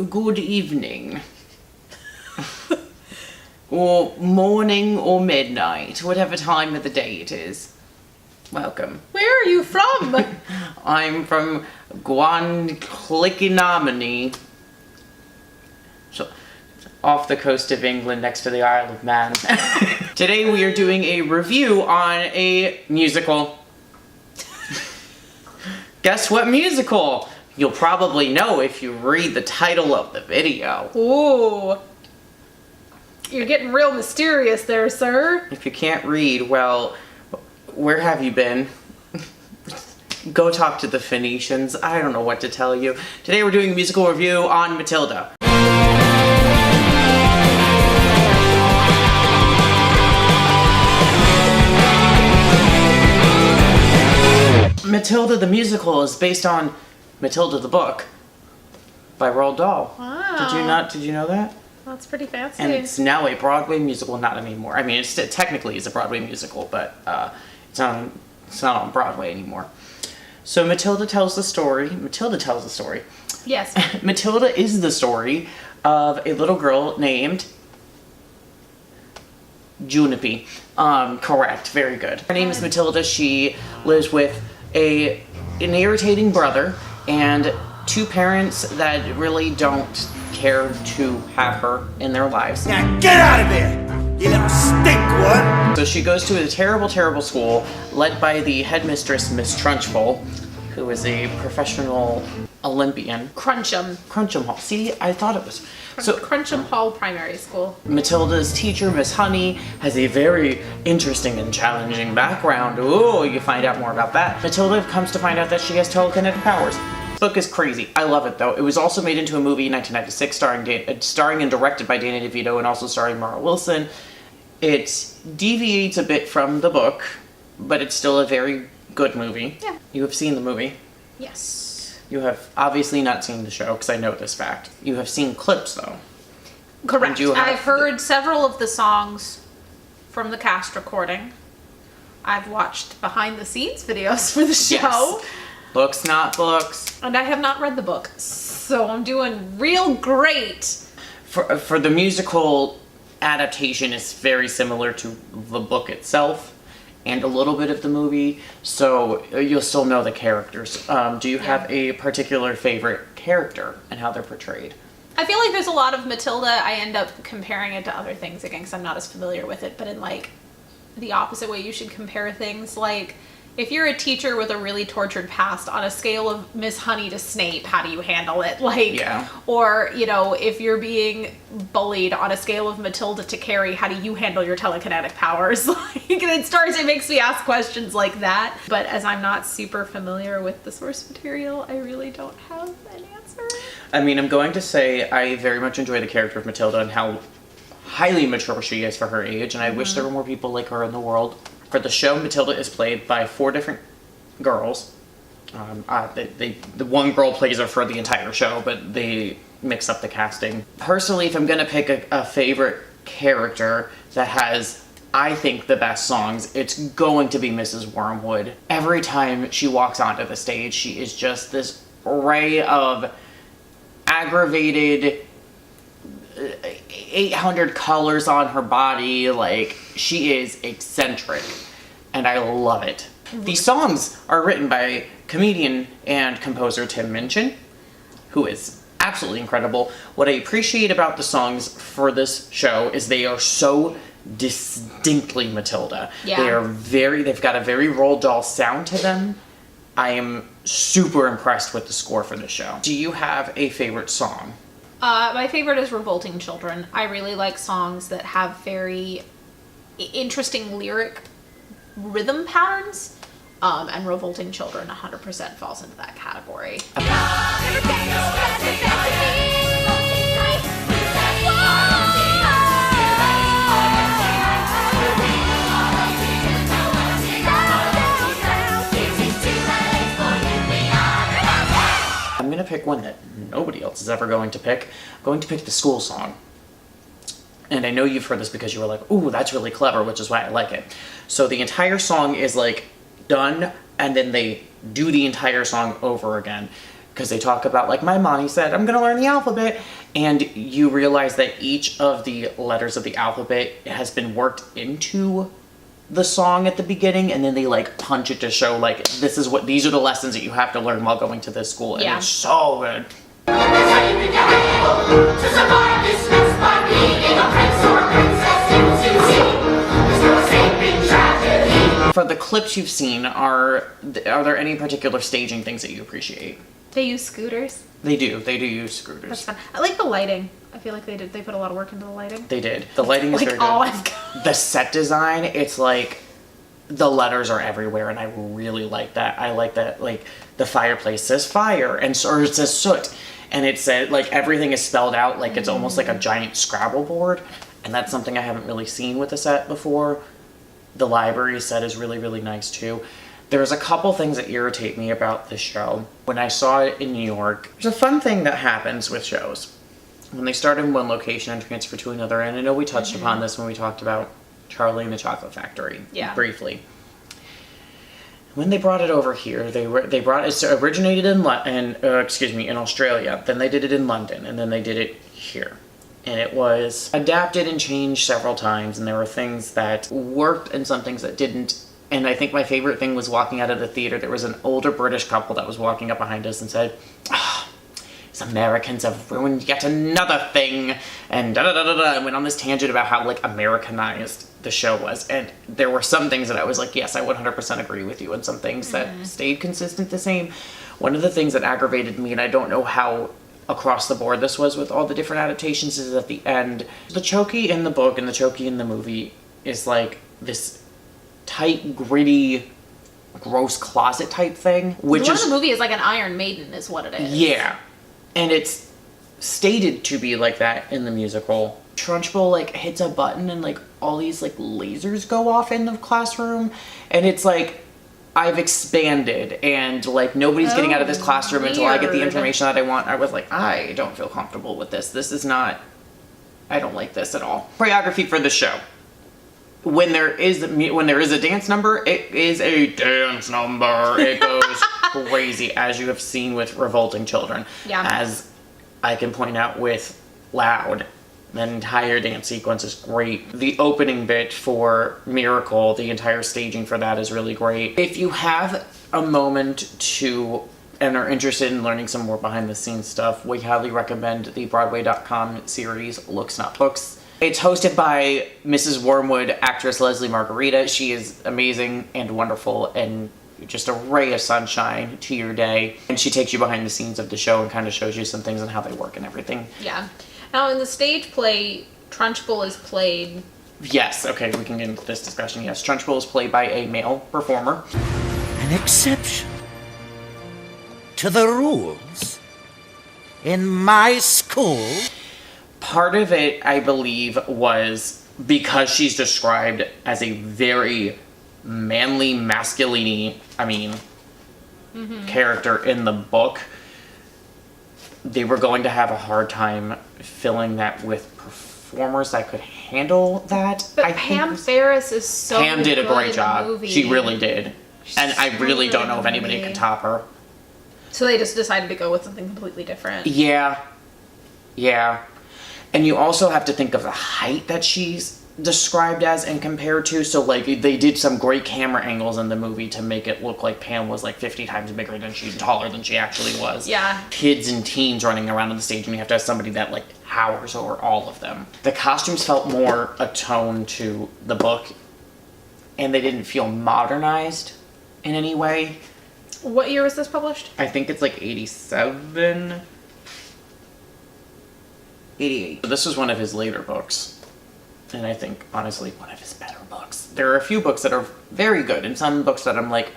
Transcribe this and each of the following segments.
good evening. Or morning or midnight, whatever time of the day it is. Welcome. Where are you from? I'm from Guanclikinomini. So, off the coast of England next to the Isle of Man. Today we are doing a review on a musical. Guess what musical? You'll probably know if you read the title of the video. Ooh. You're getting real mysterious there, sir. If you can't read, well, where have you been? Go talk to the Phoenicians. I don't know what to tell you. Today we're doing a musical review on Matilda. Matilda the Musical is based on Matilda the book by Roald Dahl. Wow. Did you know that? That's pretty fancy. And it's now a Broadway musical, not anymore. I mean, it technically is a Broadway musical, but it's not on Broadway anymore. So Matilda tells the story. Yes. Matilda is the story of a little girl named Junipe. Correct. Very good. Her name is Matilda. She lives with an irritating brother and two parents that really don't care to have her in their lives. Now get out of here, you little stinkwood! So she goes to a terrible, terrible school led by the headmistress, Miss Trunchbull, who is a professional Olympian. Crunchum Hall. See, I thought it was. So Crunchum Hall Primary School. Matilda's teacher, Miss Honey, has a very interesting and challenging background. Ooh, you find out more about that. Matilda comes to find out that she has telekinetic powers. This book is crazy. I love it though. It was also made into a movie in 1996 starring and directed by Danny DeVito and also starring Mara Wilson. It deviates a bit from the book, but it's still a very good movie. Yeah. You have seen the movie? Yes. You have obviously not seen the show because I know this fact. You have seen clips though. Correct. I've heard several of the songs from the cast recording. I've watched behind the scenes videos for the show. Yes. Books, not books. And I have not read the book, so I'm doing real great. For the musical adaptation is very similar to the book itself and a little bit of the movie, so you'll still know the characters. Do you have a particular favorite character and how they're portrayed? I feel like there's a lot of Matilda. I end up comparing it to other things again because I'm not as familiar with it, but in like the opposite way you should compare things. Like if you're a teacher with a really tortured past, on a scale of Miss Honey to Snape, how do you handle it? Like, yeah. Or, you know, if you're being bullied on a scale of Matilda to Carrie, how do you handle your telekinetic powers? Like, it makes me ask questions like that. But as I'm not super familiar with the source material, I really don't have an answer. I mean, I'm going to say I very much enjoy the character of Matilda and how highly mature she is for her age, and I wish there were more people like her in the world. For the show, Matilda is played by 4 different girls. The one girl plays her for the entire show, but they mix up the casting. Personally, if I'm going to pick a favorite character that has, I think, the best songs, it's going to be Mrs. Wormwood. Every time she walks onto the stage, she is just this array of aggravated 800 colors on her body. Like, she is eccentric and I love it. These songs are written by comedian and composer Tim Minchin, who is absolutely incredible. What I appreciate about the songs for this show is they are so distinctly Matilda. Yeah. They've got a very Roald Dahl sound to them. I am super impressed with the score for the show. Do you have a favorite song? My favorite is Revolting Children. I really like songs that have very interesting lyric rhythm patterns, and Revolting Children 100% falls into that category. I'm gonna pick one that nobody else is ever going to pick. I'm going to pick the school song. And I know you've heard this because you were like, ooh, that's really clever, which is why I like it. So the entire song is like done, and then they do the entire song over again. because they talk about, like, my mommy said, I'm going to learn the alphabet. And you realize that each of the letters of the alphabet has been worked into the song at the beginning, and then they, like, punch it to show, like, these are the lessons that you have to learn while going to this school. And it's so good. For the clips you've seen, are there any particular staging things that you appreciate? They use scooters. They do use scooters. That's fun. I like the lighting. I feel like they put a lot of work into the lighting. They did. The lighting is very good. I've got. The set design, it's like the letters are everywhere, and I really like that. I like that, like, the fireplace says fire, or it says soot, and it said, like, everything is spelled out like it's almost like a giant Scrabble board, and that's something I haven't really seen with the set before. The library set is really, really nice too. There's a couple things that irritate me about this show. When I saw it in New York, there's a fun thing that happens with shows. When they start in one location and transfer to another, and I know we touched upon this when we talked about Charlie and the Chocolate Factory, briefly. When they brought it over here, they brought it originated in Australia. Then they did it in London, and then they did it here. And it was adapted and changed several times, and there were things that worked and some things that didn't. And I think my favorite thing was walking out of the theater, there was an older British couple that was walking up behind us and said, these Americans have ruined yet another thing, and da-da-da-da-da, and went on this tangent about how, like, Americanized the show was. And there were some things that I was like, yes, I 100% agree with you, and some things that stayed consistent the same. One of the things that aggravated me, and I don't know how across the board this was with all the different adaptations, is at the end, the Chokey in the book and the Chokey in the movie is like this tight, gritty, gross closet type thing, which the one in the movie is like an Iron Maiden is what it is. Yeah. And it's stated to be like that in the musical. Trunchbull, like, hits a button and, like, all these, like, lasers go off in the classroom, and it's like, I've expanded, and, like, nobody's getting out of this classroom until I get the information that I want. I was like, I don't feel comfortable with this. This is not, I don't like this at all. Choreography for the show. When there is a dance number, it is a dance number. It goes crazy, as you have seen with Revolting Children. Yeah. As I can point out with Loud, the entire dance sequence is great. The opening bit for Miracle, the entire staging for that is really great. If you have a moment and are interested in learning some more behind the scenes stuff, we highly recommend the Broadway.com series Looks Not Books. It's hosted by Mrs. Wormwood actress Leslie Margarita. She is amazing and wonderful and just a ray of sunshine to your day. And she takes you behind the scenes of the show and kind of shows you some things and how they work and everything. Yeah. Now, in the stage play, Trunchbull is played... Yes, okay, we can get into this discussion. Yes, Trunchbull is played by a male performer. An exception to the rules in my school. Part of it, I believe, was because she's described as a very manly, masculine, character in the book. They were going to have a hard time filling that with performers that could handle that. But Pam Ferris is so Pam did a good great in the job. movie. She really did. And I really don't know if anybody could top her. So they just decided to go with something completely different. Yeah. And you also have to think of the height that she's described as and compared to. So, like, they did some great camera angles in the movie to make it look like Pam was, like, 50 times bigger than taller than she actually was. Yeah. Kids and teens running around on the stage, and you have to have somebody that, like, towers over all of them. The costumes felt more attuned to the book, and they didn't feel modernized in any way. What year was this published? I think it's, like, 87... 88. This was one of his later books, and I think, honestly, one of his better books. There are a few books that are very good, and some books that I'm like,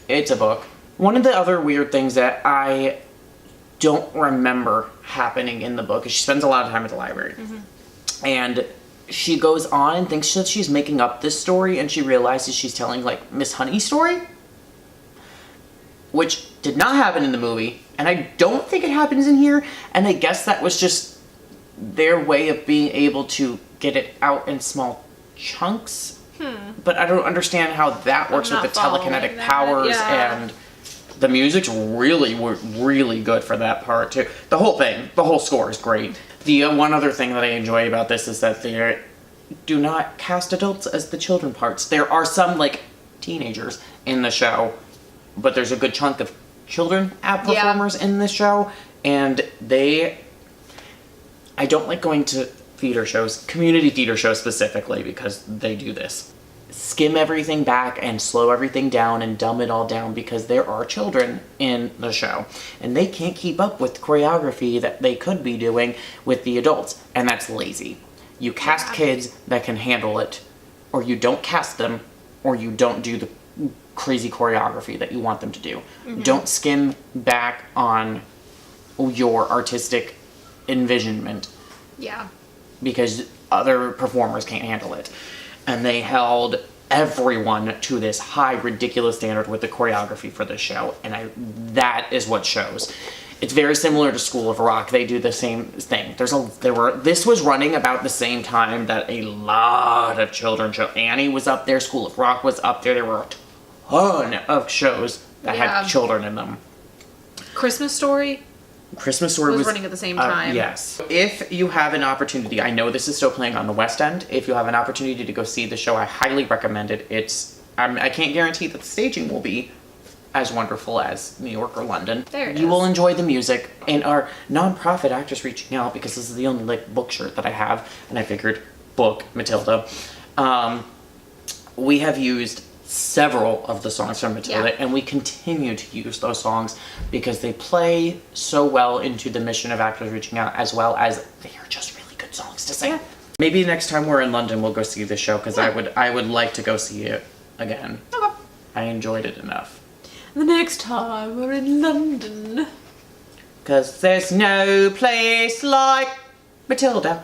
it's a book. One of the other weird things that I don't remember happening in the book is she spends a lot of time at the library. And she goes on and thinks that she's making up this story, and she realizes she's telling, like, Miss Honey's story, which did not happen in the movie, and I don't think it happens in here, and I guess that was just their way of being able to get it out in small chunks. But I don't understand how that works with the telekinetic powers and The music's really good for that part too. The whole score is great. The one other thing that I enjoy about this is that they do not cast adults as the children parts. There are some like teenagers in the show, but there's a good chunk of children performers in this show, and I don't like going to theater shows, community theater shows specifically, because they do this. Skim everything back and slow everything down and dumb it all down because there are children in the show and they can't keep up with the choreography that they could be doing with the adults, and that's lazy. You cast kids that can handle it, or you don't cast them, or you don't do the crazy choreography that you want them to do. Don't skim back on your artistic envisionment. Yeah. Because other performers can't handle it. And they held everyone to this high, ridiculous standard with the choreography for this show, and that is what shows. It's very similar to School of Rock. They do the same thing. This was running about the same time that a lot of children's shows. Annie was up there, School of Rock was up there. There were a ton of shows that had children in them. Christmas Story was running at the same time. Yes. If you have an opportunity, I know this is still playing on the West End. If you have an opportunity to go see the show, I highly recommend it. I can't guarantee that the staging will be as wonderful as New York or London. You will enjoy the music, and our non-profit actors reaching out, because this is the only book shirt that I have, and I figured book Matilda. We have used several of the songs from Matilda, and we continue to use those songs because they play so well into the mission of actors reaching out, as well as they are just really good songs to sing. Maybe next time we're in London we'll go see the show, because I would like to go see it again. Okay. I enjoyed it enough. The next time we're in London, because there's no place like Matilda.